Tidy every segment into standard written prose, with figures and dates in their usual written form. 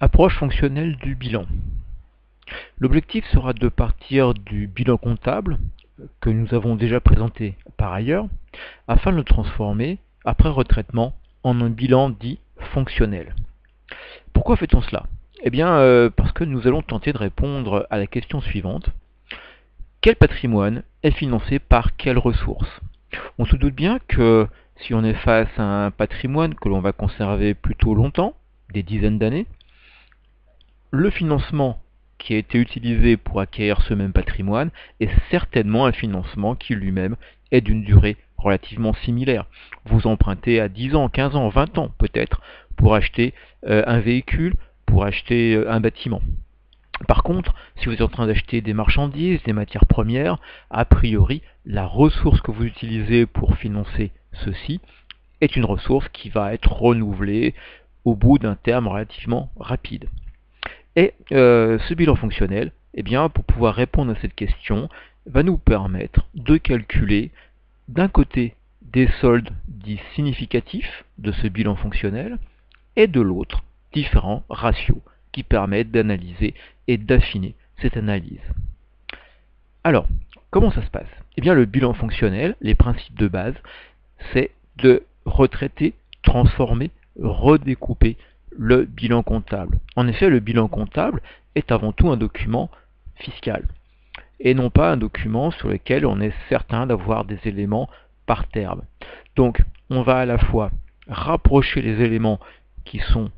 Approche fonctionnelle du bilan. L'objectif sera de partir du bilan comptable, que nous avons déjà présenté par ailleurs, afin de le transformer, après retraitement, en un bilan dit fonctionnel. Pourquoi fait-on cela? Eh bien, parce que nous allons tenter de répondre à la question suivante. Quel patrimoine est financé par quelles ressources? On se doute bien que si on est face à un patrimoine que l'on va conserver plutôt longtemps, des dizaines d'années, le financement qui a été utilisé pour acquérir ce même patrimoine est certainement un financement qui lui-même est d'une durée relativement similaire. Vous empruntez à 10 ans, 15 ans, 20 ans peut-être pour acheter un véhicule, pour acheter un bâtiment. Par contre, si vous êtes en train d'acheter des marchandises, des matières premières, a priori, la ressource que vous utilisez pour financer ceci est une ressource qui va être renouvelée au bout d'un terme relativement rapide. Et ce bilan fonctionnel, eh bien, pour pouvoir répondre à cette question, va nous permettre de calculer d'un côté des soldes dits significatifs de ce bilan fonctionnel et de l'autre différents ratios qui permettent d'analyser et d'affiner cette analyse. Alors, comment ça se passe? Eh bien, le bilan fonctionnel, les principes de base, c'est de retraiter, transformer, redécouper le bilan comptable. En effet, le bilan comptable est avant tout un document fiscal et non pas un document sur lequel on est certain d'avoir des éléments par terme. Donc, on va à la fois rapprocher les éléments qui sont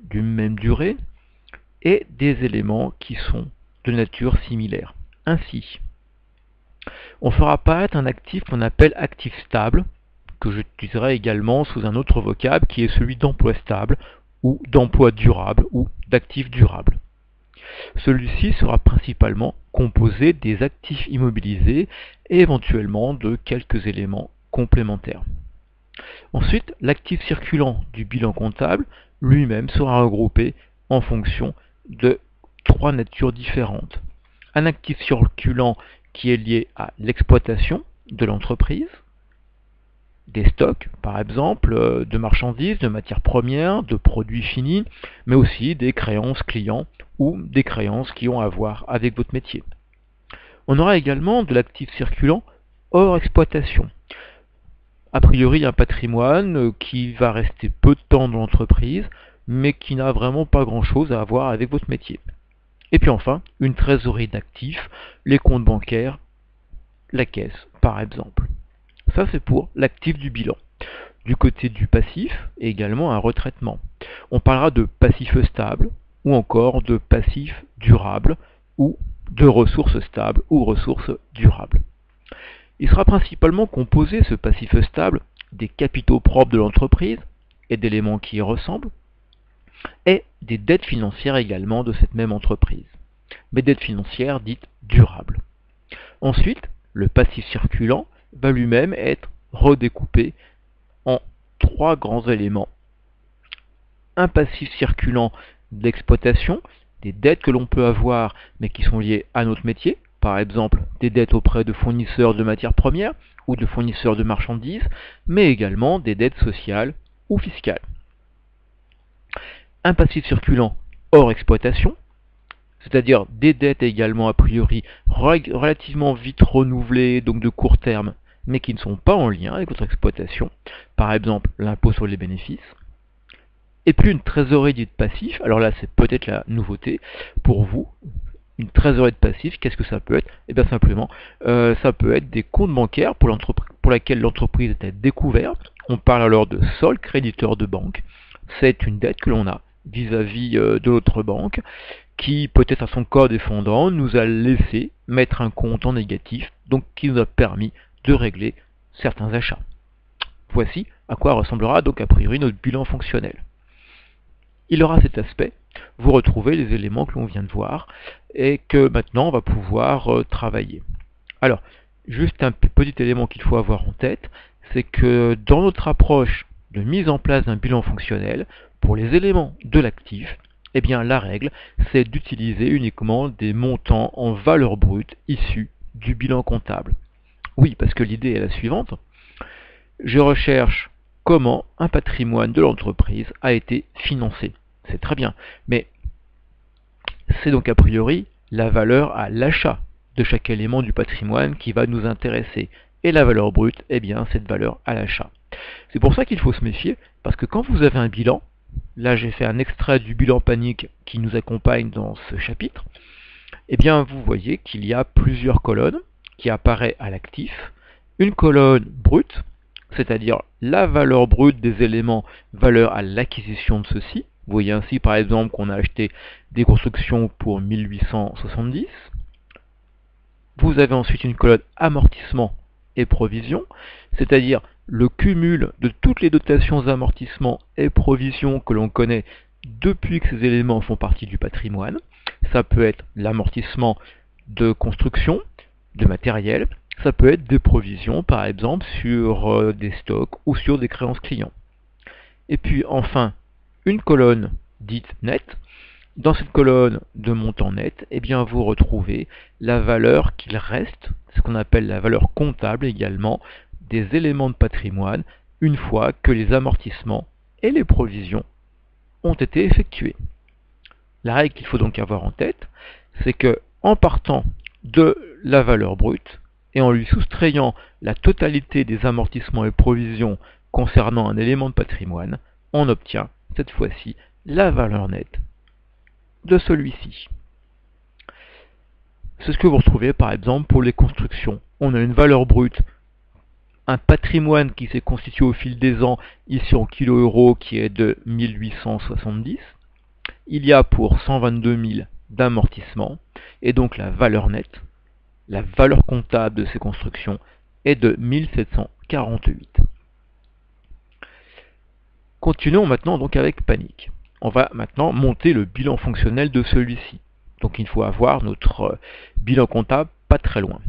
d'une même durée et des éléments qui sont de nature similaire. Ainsi, on fera apparaître un actif qu'on appelle actif stable, que j'utiliserai également sous un autre vocable qui est celui d'emploi stable, ou d'emploi durable, ou d'actif durable. Celui-ci sera principalement composé des actifs immobilisés et éventuellement de quelques éléments complémentaires. Ensuite, l'actif circulant du bilan comptable lui-même sera regroupé en fonction de trois natures différentes. Un actif circulant qui est lié à l'exploitation de l'entreprise, des stocks, par exemple, de marchandises, de matières premières, de produits finis, mais aussi des créances clients ou des créances qui ont à voir avec votre métier. On aura également de l'actif circulant hors exploitation. A priori, un patrimoine qui va rester peu de temps dans l'entreprise, mais qui n'a vraiment pas grand-chose à voir avec votre métier. Et puis enfin, une trésorerie d'actifs, les comptes bancaires, la caisse, par exemple. Ça, c'est pour l'actif du bilan. Du côté du passif, également un retraitement. On parlera de passif stable, ou encore de passif durable, ou de ressources stables ou ressources durables. Il sera principalement composé, ce passif stable, des capitaux propres de l'entreprise et d'éléments qui y ressemblent, et des dettes financières également de cette même entreprise, mais dettes financières dites durables. Ensuite, le passif circulant va lui-même être redécoupé en trois grands éléments. Un passif circulant d'exploitation, des dettes que l'on peut avoir mais qui sont liées à notre métier, par exemple des dettes auprès de fournisseurs de matières premières ou de fournisseurs de marchandises, mais également des dettes sociales ou fiscales. Un passif circulant hors exploitation, c'est-à-dire des dettes également a priori relativement vite renouvelées, donc de court terme, mais qui ne sont pas en lien avec votre exploitation, par exemple l'impôt sur les bénéfices. Et puis une trésorerie dite passif, alors là c'est peut-être la nouveauté pour vous. Une trésorerie de passif, qu'est-ce que ça peut être? Eh bien simplement, ça peut être des comptes bancaires pour laquelle l'entreprise est à découvert. On parle alors de solde créditeur de banque. C'est une dette que l'on a vis-à-vis de l'autre banque, qui peut-être à son corps défendant nous a laissé mettre un compte en négatif, donc qui nous a permis de régler certains achats. Voici à quoi ressemblera donc a priori notre bilan fonctionnel. Il aura cet aspect, vous retrouvez les éléments que l'on vient de voir et que maintenant on va pouvoir travailler. Alors, juste un petit élément qu'il faut avoir en tête, c'est que dans notre approche de mise en place d'un bilan fonctionnel, pour les éléments de l'actif, eh bien la règle, c'est d'utiliser uniquement des montants en valeur brute issus du bilan comptable. Oui, parce que l'idée est la suivante. Je recherche comment un patrimoine de l'entreprise a été financé. C'est très bien, mais c'est donc a priori la valeur à l'achat de chaque élément du patrimoine qui va nous intéresser. Et la valeur brute, eh bien, cette valeur à l'achat. C'est pour ça qu'il faut se méfier, parce que quand vous avez un bilan, là j'ai fait un extrait du bilan panique qui nous accompagne dans ce chapitre, eh bien vous voyez qu'il y a plusieurs colonnes qui apparaissent à l'actif. Une colonne brute, c'est-à-dire la valeur brute des éléments, valeur à l'acquisition de ceux-ci. Vous voyez ainsi par exemple qu'on a acheté des constructions pour 1870. Vous avez ensuite une colonne amortissement et provision, c'est-à-dire le cumul de toutes les dotations amortissements et provisions que l'on connaît depuis que ces éléments font partie du patrimoine. Ça peut être l'amortissement de construction, de matériel, ça peut être des provisions par exemple sur des stocks ou sur des créances clients. Et puis enfin, une colonne dite nette. Dans cette colonne de montant net, eh bien, vous retrouvez la valeur qu'il reste, ce qu'on appelle la valeur comptable également, des éléments de patrimoine, une fois que les amortissements et les provisions ont été effectués. La règle qu'il faut donc avoir en tête, c'est que en partant de la valeur brute et en lui soustrayant la totalité des amortissements et provisions concernant un élément de patrimoine, on obtient cette fois-ci la valeur nette de celui-ci. C'est ce que vous retrouvez par exemple pour les constructions. On a une valeur brute, un patrimoine qui s'est constitué au fil des ans, ici en kilo-euros, qui est de 1870. Il y a pour 122 000 d'amortissement, et donc la valeur nette, la valeur comptable de ces constructions, est de 1748. Continuons maintenant donc avec panique. On va maintenant monter le bilan fonctionnel de celui-ci. Donc il faut avoir notre bilan comptable pas très loin.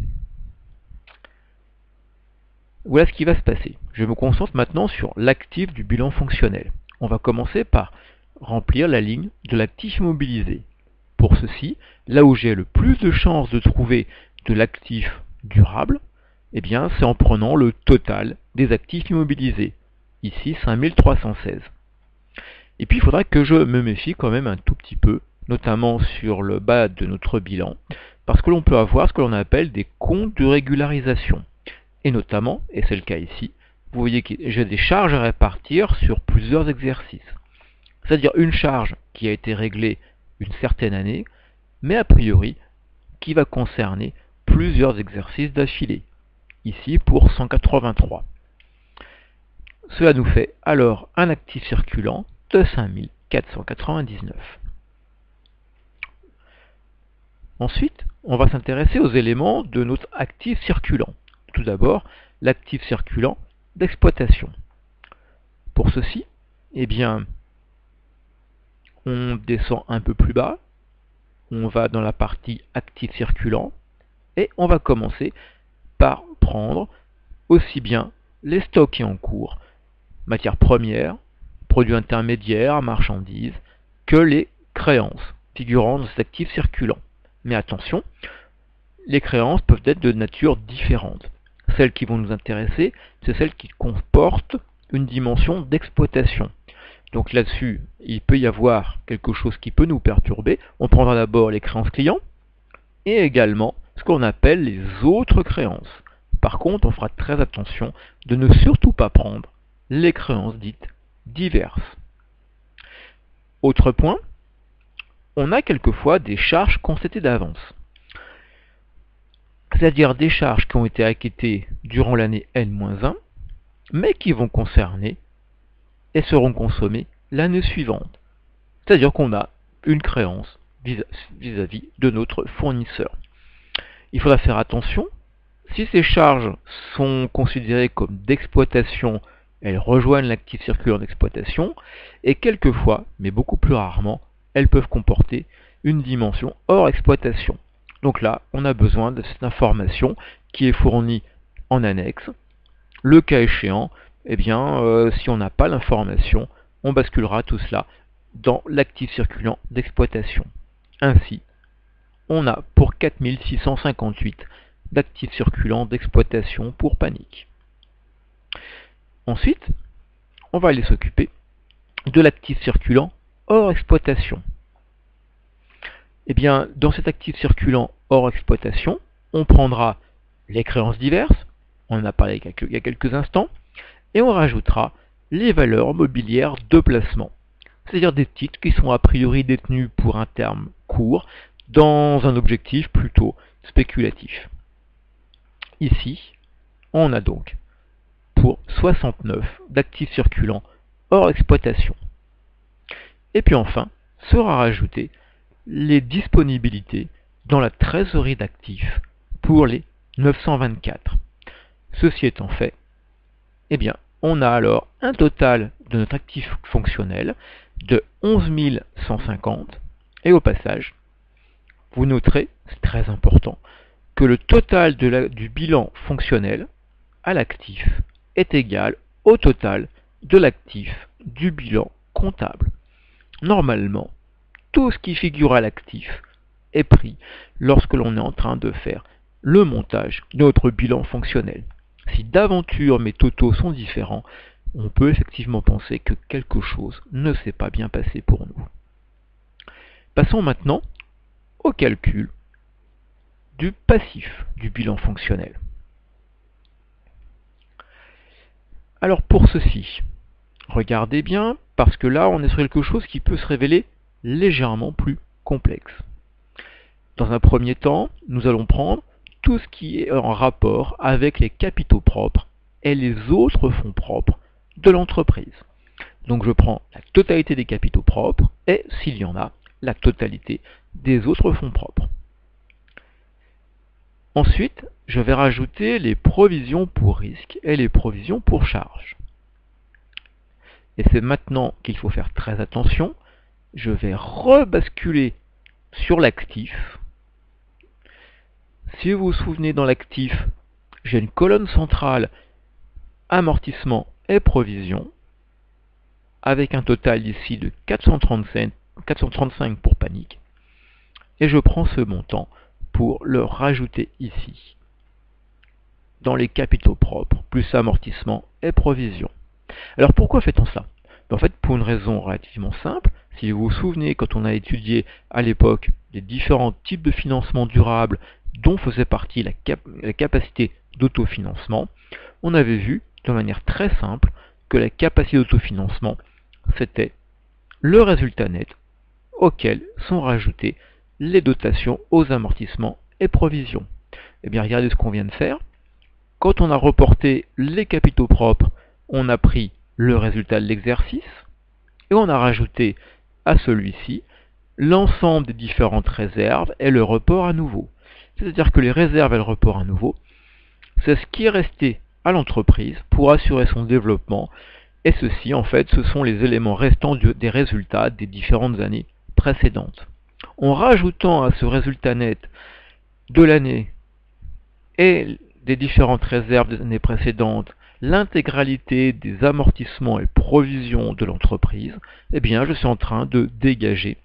Voilà ce qui va se passer. Je me concentre maintenant sur l'actif du bilan fonctionnel. On va commencer par remplir la ligne de l'actif immobilisé. Pour ceci, là où j'ai le plus de chances de trouver de l'actif durable, eh bien c'est en prenant le total des actifs immobilisés. Ici 5316. Et puis il faudra que je me méfie quand même un tout petit peu, notamment sur le bas de notre bilan, parce que l'on peut avoir ce que l'on appelle des comptes de régularisation. Et notamment, et c'est le cas ici, vous voyez que j'ai des charges à répartir sur plusieurs exercices. C'est-à-dire une charge qui a été réglée une certaine année, mais a priori qui va concerner plusieurs exercices d'affilée. Ici pour 183. Cela nous fait alors un actif circulant de 5499. Ensuite, on va s'intéresser aux éléments de notre actif circulant. Tout d'abord, l'actif circulant d'exploitation. Pour ceci, eh bien, on descend un peu plus bas, on va dans la partie actif circulant, et on va commencer par prendre aussi bien les stocks en cours, matières premières, produits intermédiaires, marchandises, que les créances figurant dans cet actif circulant. Mais attention, les créances peuvent être de nature différente. Celles qui vont nous intéresser, c'est celles qui comportent une dimension d'exploitation. Donc là-dessus, il peut y avoir quelque chose qui peut nous perturber. On prendra d'abord les créances clients et également ce qu'on appelle les autres créances. Par contre, on fera très attention de ne surtout pas prendre les créances dites diverses. Autre point, on a quelquefois des charges constatées d'avance. C'est-à-dire des charges qui ont été acquittées durant l'année N-1, mais qui vont concerner et seront consommées l'année suivante. C'est-à-dire qu'on a une créance vis-à-vis de notre fournisseur. Il faudra faire attention, si ces charges sont considérées comme d'exploitation, elles rejoignent l'actif circulant d'exploitation, et quelquefois, mais beaucoup plus rarement, elles peuvent comporter une dimension hors exploitation. Donc là, on a besoin de cette information qui est fournie en annexe. Le cas échéant, eh bien, si on n'a pas l'information, on basculera tout cela dans l'actif circulant d'exploitation. Ainsi, on a pour 4658 d'actifs circulants d'exploitation pour panique. Ensuite, on va aller s'occuper de l'actif circulant hors exploitation. Eh bien, dans cet actif circulant hors exploitation, on prendra les créances diverses, on en a parlé il y a quelques instants, et on rajoutera les valeurs mobilières de placement, c'est-à-dire des titres qui sont a priori détenus pour un terme court, dans un objectif plutôt spéculatif. Ici, on a donc pour 69 d'actifs circulants hors exploitation. Et puis enfin, sera rajouté les disponibilités dans la trésorerie d'actifs pour les 924. Ceci étant fait, eh bien, on a alors un total de notre actif fonctionnel de 11 150. Et au passage, vous noterez, c'est très important, que le total du bilan fonctionnel à l'actif est égal au total de l'actif du bilan comptable. Normalement, tout ce qui figure à l'actif est pris lorsque l'on est en train de faire le montage de notre bilan fonctionnel. Si d'aventure mes totaux sont différents, on peut effectivement penser que quelque chose ne s'est pas bien passé pour nous. Passons maintenant au calcul du passif du bilan fonctionnel. Alors pour ceci, regardez bien, parce que là on est sur quelque chose qui peut se révéler légèrement plus complexe. Dans un premier temps, nous allons prendre tout ce qui est en rapport avec les capitaux propres et les autres fonds propres de l'entreprise. Donc je prends la totalité des capitaux propres et, s'il y en a, la totalité des autres fonds propres. Ensuite, je vais rajouter les provisions pour risque et les provisions pour charge. Et c'est maintenant qu'il faut faire très attention. Je vais rebasculer sur l'actif. Si vous vous souvenez, dans l'actif, j'ai une colonne centrale amortissement et provisions, avec un total ici de 435 pour panique. Et je prends ce montant pour le rajouter ici, dans les capitaux propres, plus amortissement et provisions. Alors pourquoi fait-on ça? En fait, pour une raison relativement simple. Si vous vous souvenez, quand on a étudié à l'époque les différents types de financement durable dont faisait partie la capacité d'autofinancement, on avait vu de manière très simple que la capacité d'autofinancement, c'était le résultat net auquel sont rajoutées les dotations aux amortissements et provisions. Eh bien, regardez ce qu'on vient de faire. Quand on a reporté les capitaux propres, on a pris le résultat de l'exercice et on a rajouté à celui-ci l'ensemble des différentes réserves et le report à nouveau. C'est-à-dire que les réserves et le report à nouveau, c'est ce qui est resté à l'entreprise pour assurer son développement, et ceci, en fait, ce sont les éléments restants des résultats des différentes années précédentes. En rajoutant à ce résultat net de l'année et des différentes réserves des années précédentes l'intégralité des amortissements et provisions de l'entreprise, eh bien, je suis en train de dégager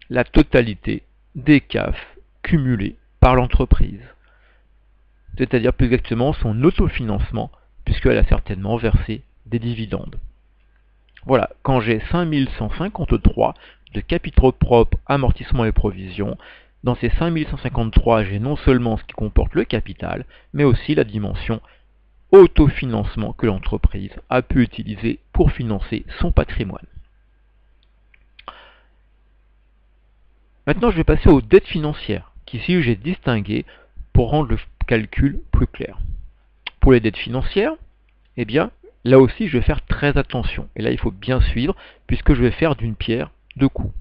la totalité des CAF cumulés par l'entreprise. C'est-à-dire plus exactement son autofinancement, puisqu'elle a certainement versé des dividendes. Voilà, quand j'ai 5153 de capitaux propres, amortissements et provisions, dans ces 5153, j'ai non seulement ce qui comporte le capital, mais aussi la dimension autofinancement que l'entreprise a pu utiliser pour financer son patrimoine. Maintenant, je vais passer aux dettes financières, qu'ici j'ai distinguées pour rendre le calcul plus clair. Pour les dettes financières, eh bien, là aussi, je vais faire très attention. Et là, il faut bien suivre, puisque je vais faire d'une pierre deux coups.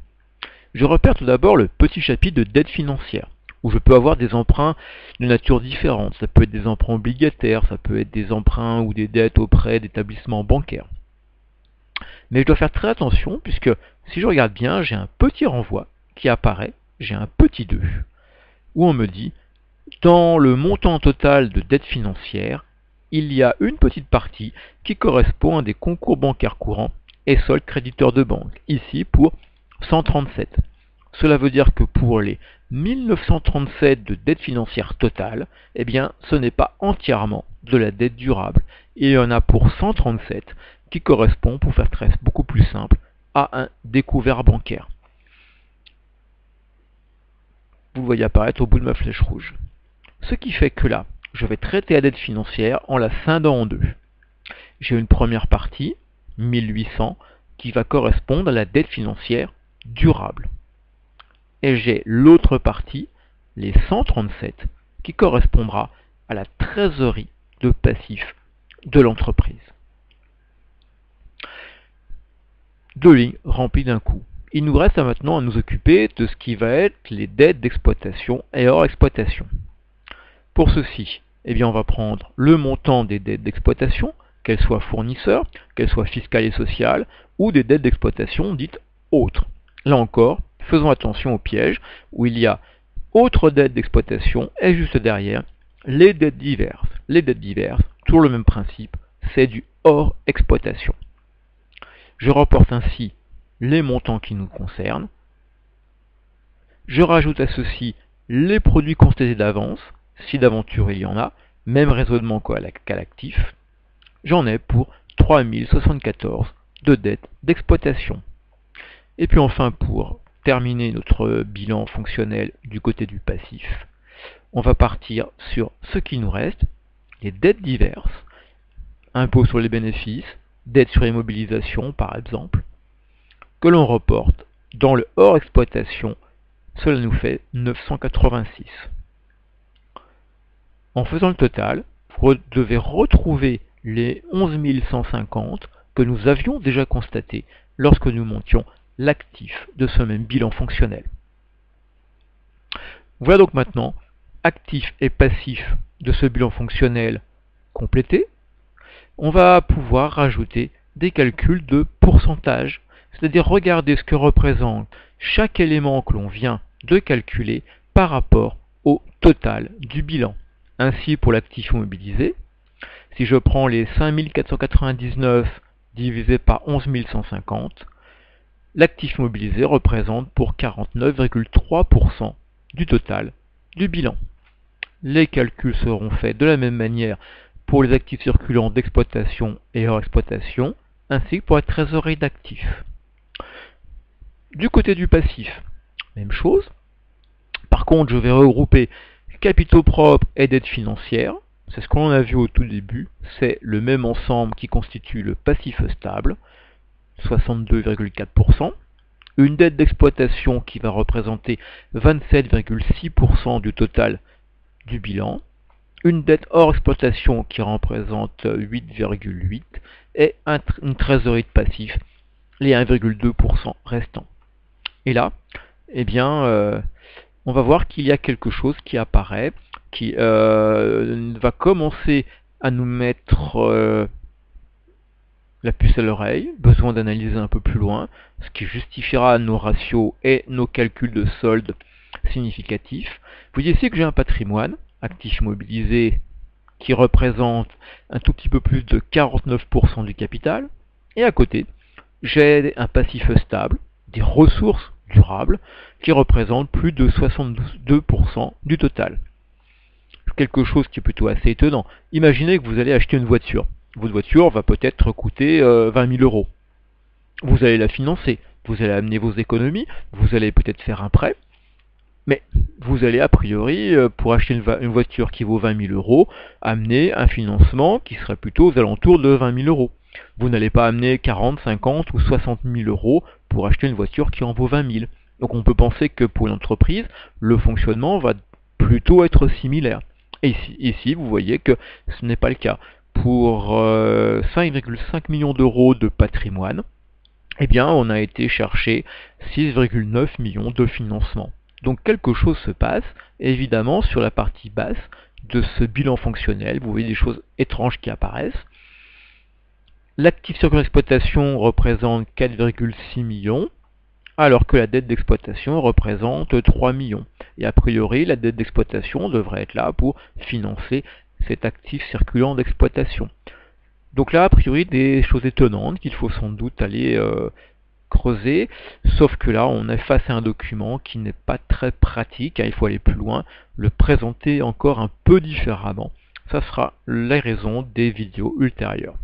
Je repère tout d'abord le petit chapitre de dettes financières, où je peux avoir des emprunts de nature différente. Ça peut être des emprunts obligataires, ça peut être des emprunts ou des dettes auprès d'établissements bancaires. Mais je dois faire très attention, puisque si je regarde bien, j'ai un petit renvoi qui apparaît, j'ai un petit 2, où on me dit, dans le montant total de dettes financières, il y a une petite partie qui correspond à des concours bancaires courants et soldes créditeurs de banque, ici pour 137. Cela veut dire que pour les 1937 de dette financière totale, eh bien, ce n'est pas entièrement de la dette durable. Il y en a pour 137 qui correspond, pour faire très beaucoup plus simple, à un découvert bancaire. vous le voyez apparaître au bout de ma flèche rouge. Ce qui fait que là, je vais traiter la dette financière en la scindant en deux. J'ai une première partie, 1800, qui va correspondre à la dette financière durable. Et j'ai l'autre partie, les 137, qui correspondra à la trésorerie de passif de l'entreprise. Deux lignes remplies d'un coup. Il nous reste maintenant à nous occuper de ce qui va être les dettes d'exploitation et hors exploitation. Pour ceci, on va prendre le montant des dettes d'exploitation, qu'elles soient fournisseurs, qu'elles soient fiscales et sociales, ou des dettes d'exploitation dites autres. Là encore, faisons attention au piège, où il y a autres dettes d'exploitation et juste derrière, les dettes diverses. Les dettes diverses, toujours le même principe, c'est du hors exploitation. Je reporte ainsi les montants qui nous concernent. Je rajoute à ceci les produits constatés d'avance, si d'aventure il y en a, même raisonnement qu'à l'actif. J'en ai pour 3074 de dettes d'exploitation. Et puis enfin, pour terminer notre bilan fonctionnel du côté du passif, on va partir sur ce qui nous reste, les dettes diverses, impôts sur les bénéfices, dettes sur immobilisation par exemple, que l'on reporte dans le hors exploitation. Cela nous fait 986. En faisant le total, vous devez retrouver les 11 150 que nous avions déjà constatés lorsque nous montions l'actif de ce même bilan fonctionnel. Voilà donc maintenant actif et passif de ce bilan fonctionnel complété. On va pouvoir rajouter des calculs de pourcentage, c'est-à-dire regarder ce que représente chaque élément que l'on vient de calculer par rapport au total du bilan. Ainsi, pour l'actif immobilisé, si je prends les 5499 divisé par 11 150, l'actif immobilisé représente pour 49,3% du total du bilan. Les calculs seront faits de la même manière pour les actifs circulants d'exploitation et hors exploitation, ainsi que pour la trésorerie d'actifs. Du côté du passif, même chose. Par contre, je vais regrouper capitaux propres et dettes financières. C'est ce qu'on a vu au tout début. C'est le même ensemble qui constitue le passif stable, 62,4%. Une dette d'exploitation qui va représenter 27,6% du total du bilan. Une dette hors exploitation qui représente 8,8% et une trésorerie de passif, les 1,2% restants. Et là, on va voir qu'il y a quelque chose qui apparaît, qui va commencer à nous mettre la puce à l'oreille, besoin d'analyser un peu plus loin, ce qui justifiera nos ratios et nos calculs de solde significatifs. Vous voyez ici que j'ai un patrimoine, actif immobilisé, qui représente un tout petit peu plus de 49% du capital, et à côté, j'ai un passif stable, des ressources durables, qui représentent plus de 62% du total. Quelque chose qui est plutôt assez étonnant. Imaginez que vous allez acheter une voiture. Votre voiture va peut-être coûter 20 000 euros. Vous allez la financer, vous allez amener vos économies, vous allez peut-être faire un prêt, mais vous allez a priori, pour acheter une voiture qui vaut 20 000 euros, amener un financement qui serait plutôt aux alentours de 20 000 euros. Vous n'allez pas amener 40, 50 ou 60 000 euros pour acheter une voiture qui en vaut 20 000. Donc on peut penser que pour une entreprise, le fonctionnement va plutôt être similaire. Et ici, vous voyez que ce n'est pas le cas. Pour 5,5 millions d'euros de patrimoine, on a été chercher 6,9 millions de financement. Donc quelque chose se passe, évidemment, sur la partie basse de ce bilan fonctionnel. Vous voyez des choses étranges qui apparaissent. L'actif sur l'exploitation représente 4,6 millions, alors que la dette d'exploitation représente 3 millions. Et a priori, la dette d'exploitation devrait être là pour financer cet actif circulant d'exploitation. Donc là, a priori, des choses étonnantes qu'il faut sans doute aller creuser, sauf que là, on est face à un document qui n'est pas très pratique, il faut aller plus loin, le présenter encore un peu différemment. Ça sera la raison des vidéos ultérieures.